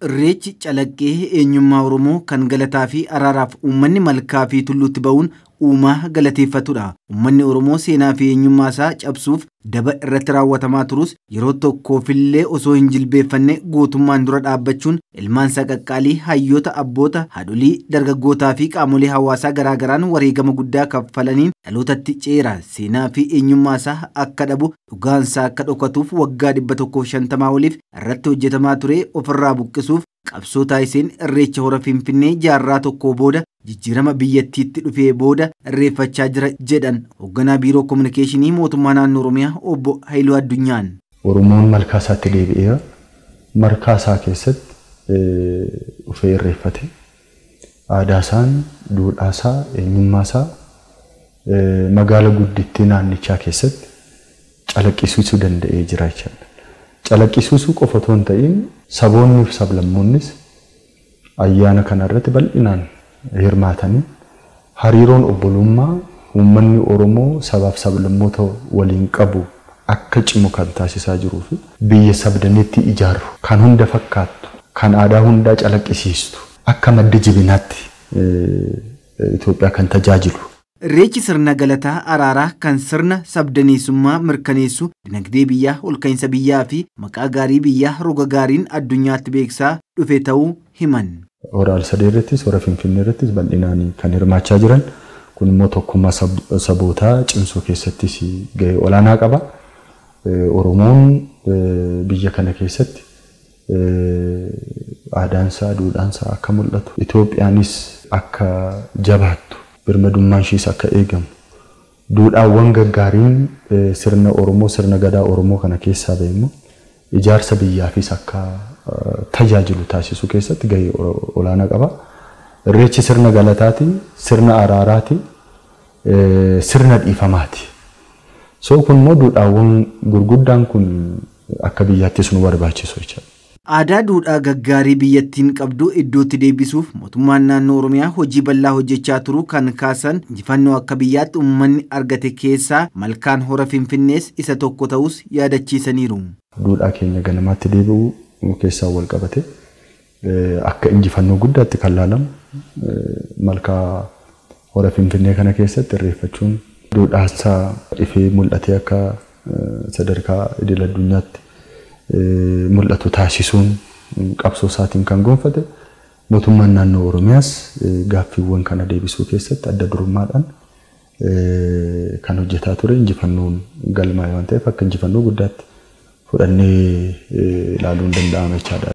Irreechi calaqqee eenyummaa Oromoo kan galataa fi araaraaf uummanni malkaa fi tulluutti ba'uun uumaa galateeffatudha. Uummanni Oromoo seenaa fi eenyummaa isaa cabsuuf daba irratti raawwatamaa turus yeroo tokkoofillee osoo hin jilbeeffanne gootummaan dura dhaabbachuun ilmaan saqqaqqaalii hayyoota abboota haadholii dargaggootaa fi qaamolee hawaasaa garaagaraan wareegama guddaa kaffalaniin dhalootatti ceera seenaa fi eenyummaa isaa akka dhabu dhugaansaa akka dhokatuuf waggaa 150 oliif irratti hojjetamaa ture ofirraa buqqisuuf qabsoo taasiseen irreecha hora Finfinnee jaarraa tokko booda jijjiirama biyyattiitti dhufee booda irreeffachaa jira jedhan hoogganaa biiroo kominikeeshinii mootummaa naannoo Oromiyaa obbo Haayiluu Addunyaan. Oromoon malkaa isaatti deebi'ee malkaa isaa keessatti dhufee irreeffate aadaa isaan duudhaa isaa eenyummaa isaa magaala guddittii naannichaa keessatti calaqqisiisuu danda'ee jira jechuudha. Calaqqisiisuu qofa otoo hin ta'in saboonni fi sablammoonnis ayyaana kana irratti bal'inaan hirmaatanii hariiroon obbolummaa uummanni Oromoo sabaaf sablammoota waliin qabu akka cimu kan taasisaa jiruu fi biyya sabdaniitti ijaaru kan hunda fakkaattu kan aadaa hundaa calaqqisiistu akka madda jibinaatti Itoophiyaa kan tajaajilu. Irreechi sirna galataa araaraa kan sirna sabdaneessummaa mirkaneessu dinagdee biyyaa olka'iinsa biyyaa fi maqaa gaarii biyyaa roga gaariin addunyaatti beeksisaa dhufe ta'uu himan. Hora Al-Sadee irrattis hora Finfinnee irrattis bal'inaan kan hirmaachaa jiran kun immoo tokkummaa sabootaa cimsuu keessattis gahee olaanaa qaba. Oromoon biyya kana keessatti aadaansaa duudhaansaa akka mul'atu Itoophiyaanis akka jabaattu birmadummaan ishees akka eegamu duudhaawwan gaggaariin sirna Oromoo sirna gadaa Oromoo kana keessaa ba'e immoo ijaarsa biyyaafis akka tajaajilu taasisuu keessatti gahee olaanaa qaba. Irreechi sirna galataati, sirna araaraati, sirna dhiifamaati. So kun immoo duudhaawwan gurguddaan kun akka biyyaattis nu barbaachisu jechuudha. Aadaa duudhaa gaggaarii biyyattiin qabdu iddootti deebisuuf mootummaan naannoo Oromiyaa hojii bal'aa hojjechaa turu kan kaasan injifannoo akka biyyaatti uummanni argate keessaa malkaan hora Finfinnees isa tokko ta'us yaadachiisaniiru. Duudhaa keenya ganamaatti deebi'uu keessaa wal qabate akka injifannoo guddaatti kan laalamu malkaa hora Finfinnee kana keessatti irreeffachuun duudhaasaa ifee mul'atee akka sadarkaa idil addunyaatti mul'atu taasisuun qabsoo isaatiin kan gonfate mootummaan naannoo Oromiyaas gaaffiiwwan kana deebisuu keessatti adda durummaadhaan kan hojjetaa ture injifannoon galmaa'e waan ta'eef akka injifannoo guddaatti fudhannee ilaaluun danda'ama jechaadha.